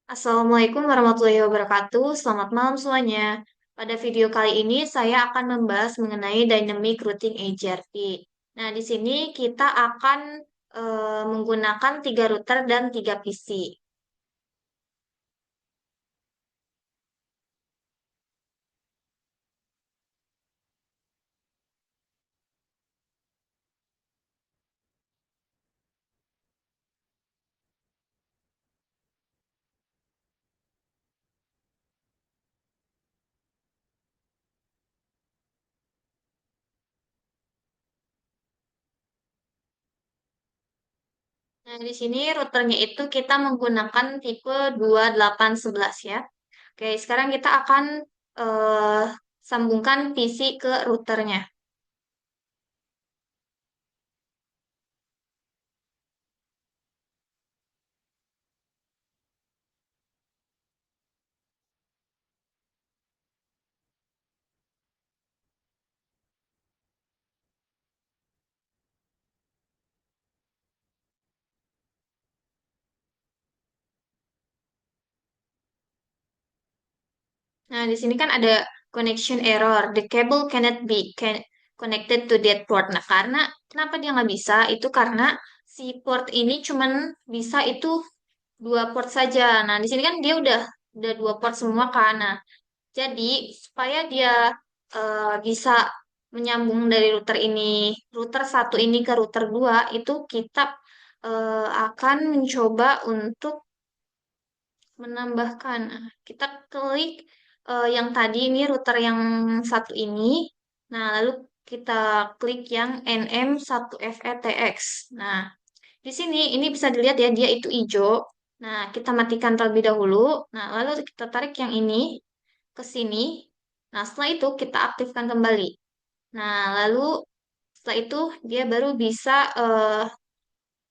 Assalamualaikum warahmatullahi wabarakatuh. Selamat malam semuanya. Pada video kali ini saya akan membahas mengenai Dynamic Routing HRT. Nah, di sini kita akan menggunakan tiga router dan tiga PC. Nah, di sini routernya itu kita menggunakan tipe 2811 ya. Oke, sekarang kita akan eh, sambungkan PC ke routernya. Nah, di sini kan ada connection error. The cable cannot be connected to that port. Nah, karena kenapa dia nggak bisa? Itu karena si port ini cuman bisa itu dua port saja. Nah, di sini kan dia udah dua port semua kan. Nah, jadi supaya dia bisa menyambung dari router satu ini ke router dua, itu kita akan mencoba untuk menambahkan. Nah, kita klik yang tadi ini router yang satu ini. Nah, lalu kita klik yang NM1FETX. Nah, di sini ini bisa dilihat ya dia itu hijau. Nah, kita matikan terlebih dahulu. Nah, lalu kita tarik yang ini ke sini. Nah, setelah itu kita aktifkan kembali. Nah, lalu setelah itu dia baru bisa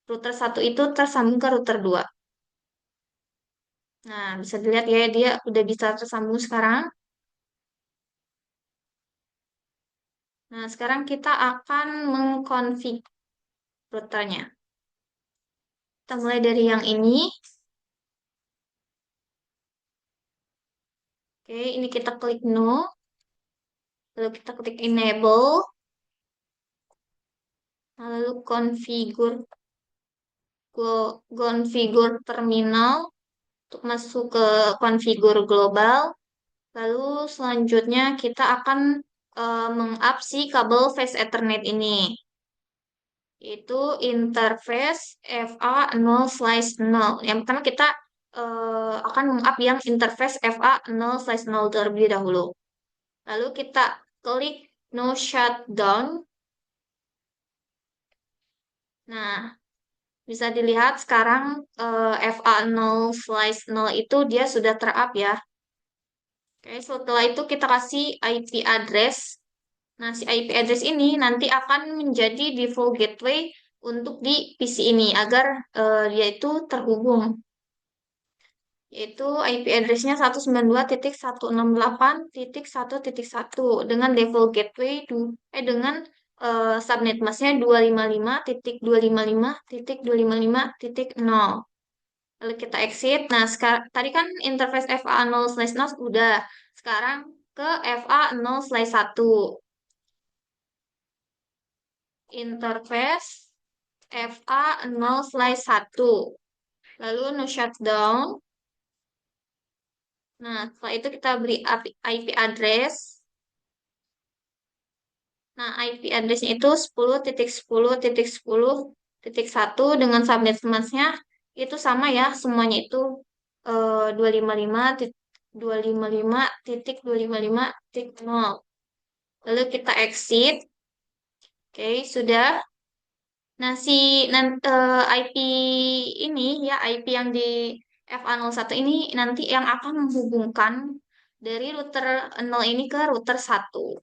router satu itu tersambung ke router dua. Nah, bisa dilihat ya, dia udah bisa tersambung sekarang. Nah, sekarang kita akan mengkonfig routernya. Kita mulai dari yang ini. Oke, ini kita klik no. Lalu kita klik enable. Nah, lalu configure terminal untuk masuk ke konfigur global. Lalu selanjutnya kita akan meng-up si kabel Fast Ethernet ini. Itu interface FA0/0. Yang pertama kita akan meng-up yang interface FA0/0 terlebih dahulu. Lalu kita klik no shutdown. Nah, bisa dilihat sekarang FA0/0 itu dia sudah ter-up ya. Oke, setelah itu kita kasih IP address. Nah, si IP address ini nanti akan menjadi default gateway untuk di PC ini agar dia itu terhubung. Yaitu IP address-nya 192.168.1.1 dengan default gateway dengan subnet mask-nya 255.255.255.0. Lalu kita exit. Nah, sekarang tadi kan interface FA0/0 udah. Sekarang ke FA0/1. Interface FA0/1. Lalu no shutdown. Nah, setelah itu kita beri IP address. Nah, IP address-nya itu 10.10.10.1 dengan subnet mask-nya itu sama ya, semuanya itu 255.255.255.0. Lalu kita exit. Oke, sudah. Nah, IP ini ya, IP yang di FA01 ini nanti yang akan menghubungkan dari router 0 ini ke router satu.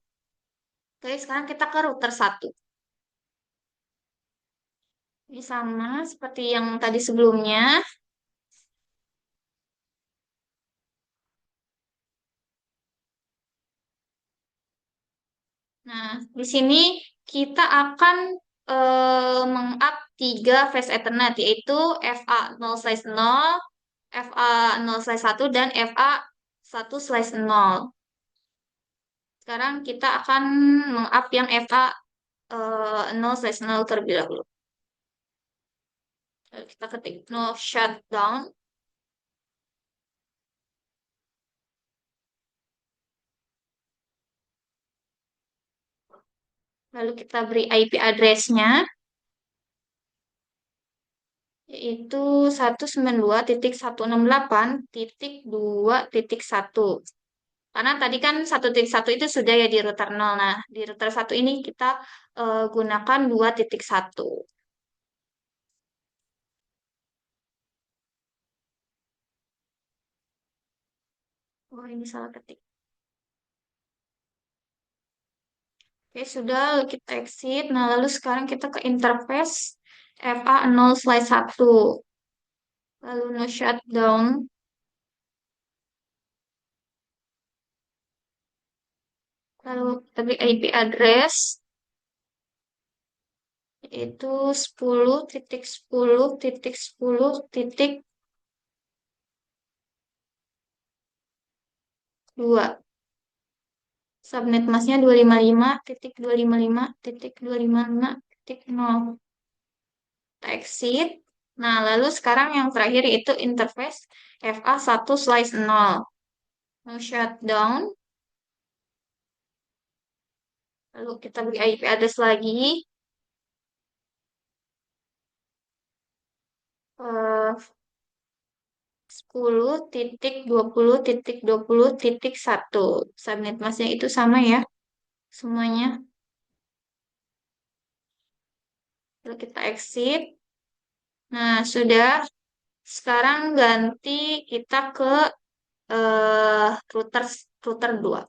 Oke, sekarang kita ke router satu. Ini sama seperti yang tadi sebelumnya. Nah, di sini kita akan meng-up tiga phase Ethernet, yaitu FA0/0, FA0/1 dan FA1/0. Sekarang kita akan meng-up yang FA 0/0 terlebih dahulu. Lalu kita ketik no shutdown. Lalu kita beri IP address-nya, yaitu 192.168.2.1. Karena tadi kan 1.1 itu sudah ya di router 0. Nah, di router 1 ini kita gunakan 2.1. Oh, ini salah ketik. Oke, sudah. Lalu kita exit. Nah, lalu sekarang kita ke interface FA0/1. Lalu no shutdown. Lalu kita beri IP address, yaitu 10.10.10.2. Subnet masknya 255.255.255.0. Kita exit. Nah, lalu sekarang yang terakhir itu interface FA1/0. No shutdown. Lalu kita beri IP address lagi. 10.20.20.1. Subnet masknya itu sama ya semuanya. Lalu kita exit. Nah, sudah. Sekarang ganti kita ke router router 2.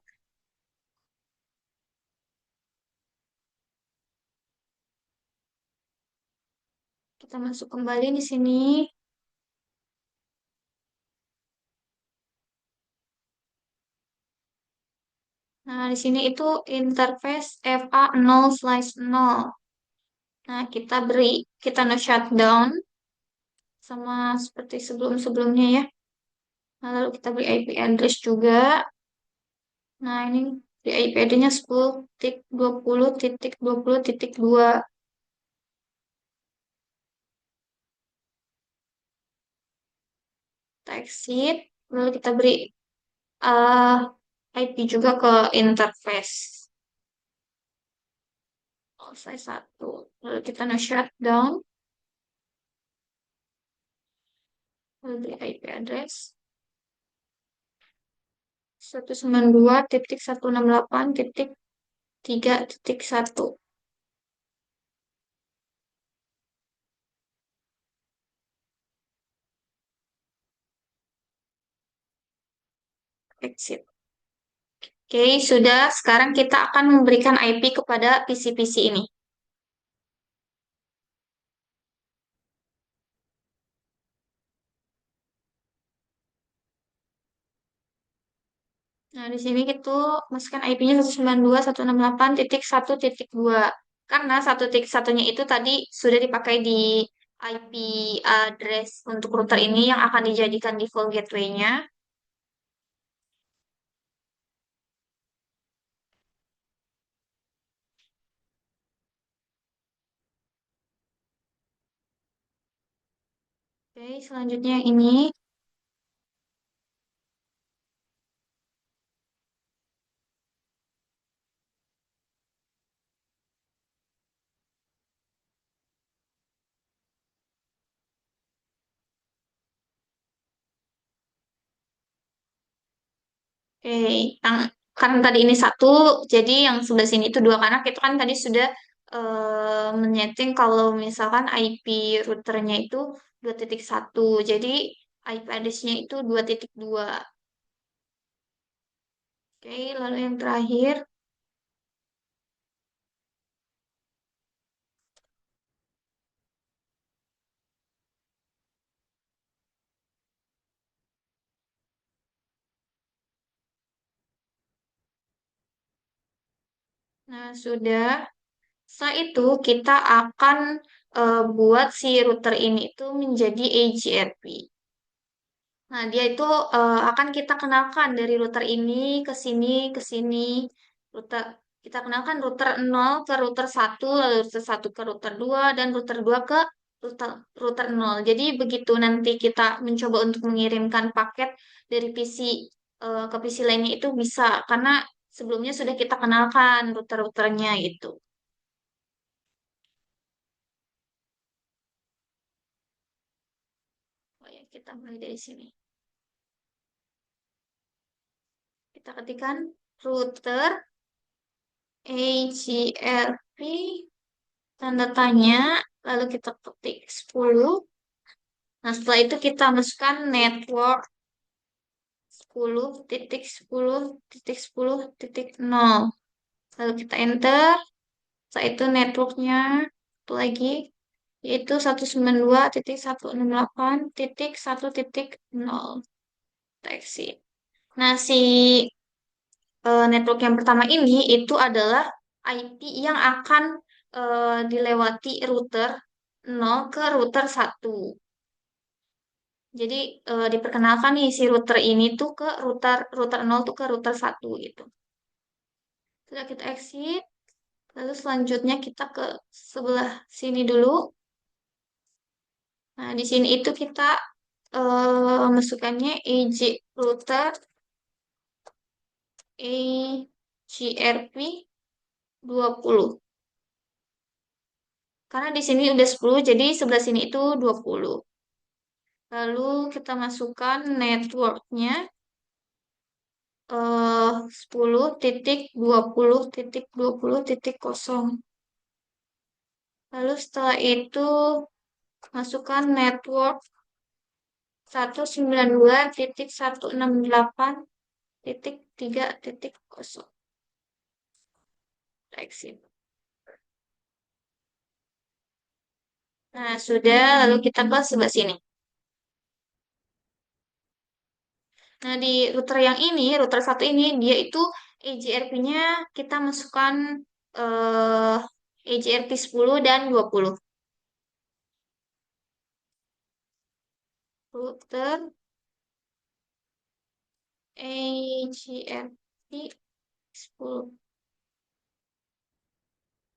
Kita masuk kembali di sini. Nah, di sini itu interface FA0/0. Nah, kita no shutdown sama seperti sebelum-sebelumnya ya. Nah, lalu kita beri IP address juga. Nah, ini di IP address-nya 10.20.20.2. Kita exit, lalu kita beri uh, IP juga ke interface. Oh, saya satu. Lalu kita no shutdown, lalu beri IP address 192.168.3.1. Exit. Oke, sudah. Sekarang kita akan memberikan IP kepada PC-PC ini. Nah, di sini kita masukkan IP-nya 192.168.1.2. Karena 1.1-nya itu tadi sudah dipakai di IP address untuk router ini yang akan dijadikan default gateway-nya. Oke, selanjutnya ini. Oke, karena tadi ini satu, jadi yang sebelah sini itu dua. Karena kita kan tadi sudah menyeting kalau misalkan IP routernya itu 2.1. Jadi IP address-nya itu 2.2. Oke, lalu yang terakhir. Nah, sudah. Setelah itu kita akan buat si router ini itu menjadi AGRP. Nah, dia itu akan kita kenalkan dari router ini ke sini, ke sini. Router kita kenalkan router 0 ke router 1, lalu router 1 ke router 2 dan router 2 ke router router 0. Jadi begitu nanti kita mencoba untuk mengirimkan paket dari PC ke PC lainnya itu bisa karena sebelumnya sudah kita kenalkan router-routernya gitu. Oh ya, kita mulai dari sini. Kita ketikkan router AGRP tanda tanya, lalu kita ketik 10. Nah, setelah itu kita masukkan network 10.10.10.0. Lalu kita enter. Setelah itu networknya itu lagi yaitu 192.168.1.0. Kita exit. Nah, si network yang pertama ini itu adalah IP yang akan dilewati router 0 ke router 1. Jadi diperkenalkan nih si router ini tuh ke router router 0 tuh ke router 1 gitu. Sudah kita exit, lalu selanjutnya kita ke sebelah sini dulu. Nah, di sini itu kita masukkannya EJ router EGRP 20. Karena di sini udah 10, jadi sebelah sini itu 20. Lalu kita masukkan networknya 10.20.20.0. Lalu setelah itu masukkan network 192.168.3.0. Exit. Nah, sudah, lalu kita ke sebelah sini. Nah, di router yang ini, router satu ini, dia itu EGRP-nya kita masukkan eh, EGRP 10 dan 20. Router EGRP 10.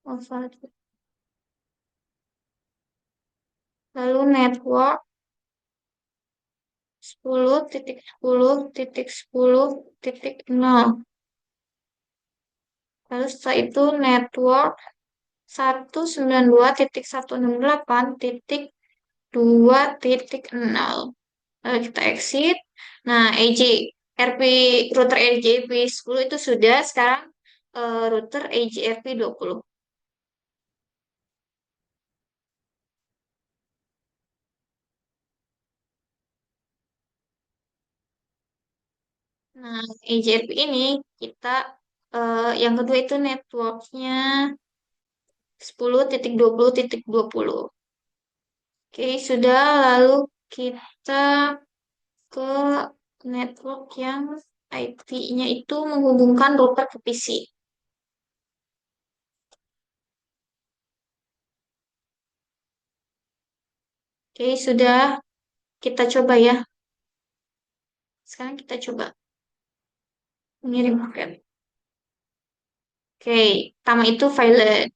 Oh, salah. Lalu network 10.10.10.0. Lalu setelah itu network 192.168.2.0. Lalu kita exit. Nah, RP router EJP 10 itu sudah. Sekarang router EJRP 20. Nah, EJRP ini kita yang kedua itu networknya 10.20.20. Oke, sudah. Lalu kita ke network yang IP-nya itu menghubungkan router ke PC. Oke, sudah. Kita coba ya. Sekarang kita coba mengirim paket. Oke, pertama itu file.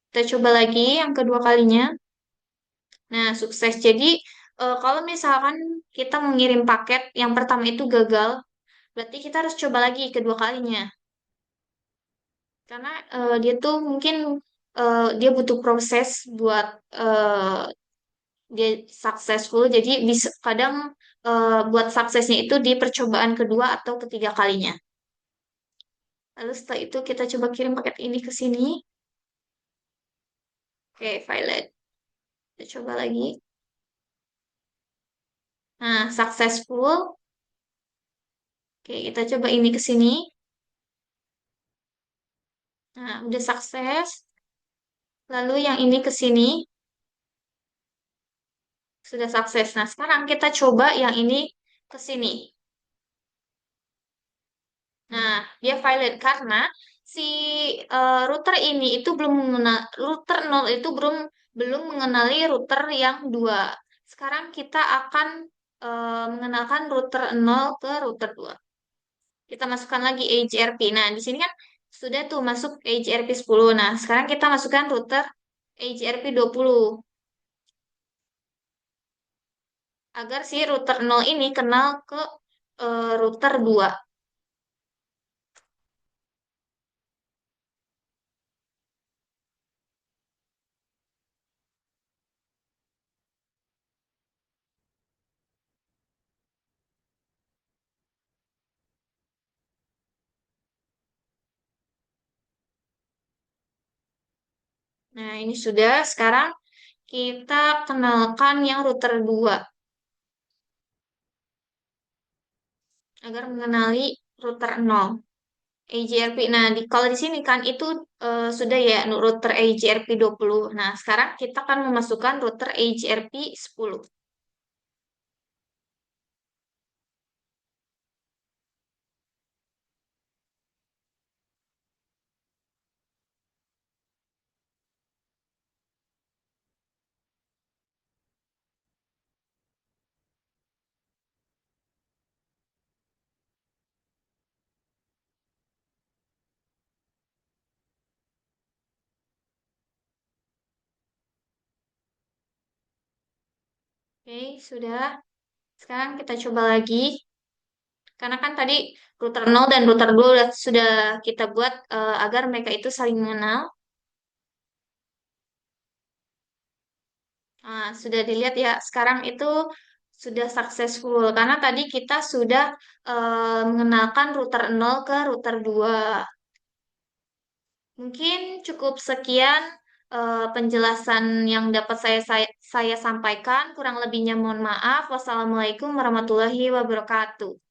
Kita coba lagi yang kedua kalinya. Nah, sukses. Jadi, kalau misalkan kita mengirim paket yang pertama itu gagal, berarti kita harus coba lagi kedua kalinya. Karena dia tuh mungkin dia butuh proses buat dia successful. Jadi bisa kadang buat suksesnya itu di percobaan kedua atau ketiga kalinya. Lalu setelah itu kita coba kirim paket ini ke sini. Oke, violet. Kita coba lagi. Nah, successful. Oke, kita coba ini ke sini. Nah, udah sukses. Lalu yang ini ke sini. Sudah sukses. Nah, sekarang kita coba yang ini ke sini. Nah, dia violet karena si router ini itu belum mengenal router 0 itu belum belum mengenali router yang dua. Sekarang kita akan mengenalkan router 0 ke router 2. Kita masukkan lagi EIGRP. Nah, di sini kan sudah tuh masuk EIGRP 10. Nah, sekarang kita masukkan router EIGRP 20 agar si router 0 ini kenal ke router 2. Nah, ini sudah. Sekarang kita kenalkan yang router 2 agar mengenali router 0. AGRP. Nah, kalau di sini kan itu sudah ya router AGRP 20. Nah, sekarang kita akan memasukkan router AGRP 10. Oke, sudah. Sekarang kita coba lagi. Karena kan tadi router 0 dan router 2 sudah kita buat agar mereka itu saling mengenal. Nah, sudah dilihat ya, sekarang itu sudah successful. Karena tadi kita sudah mengenalkan router 0 ke router 2. Mungkin cukup sekian penjelasan yang dapat saya sampaikan. Kurang lebihnya mohon maaf. Wassalamualaikum warahmatullahi wabarakatuh.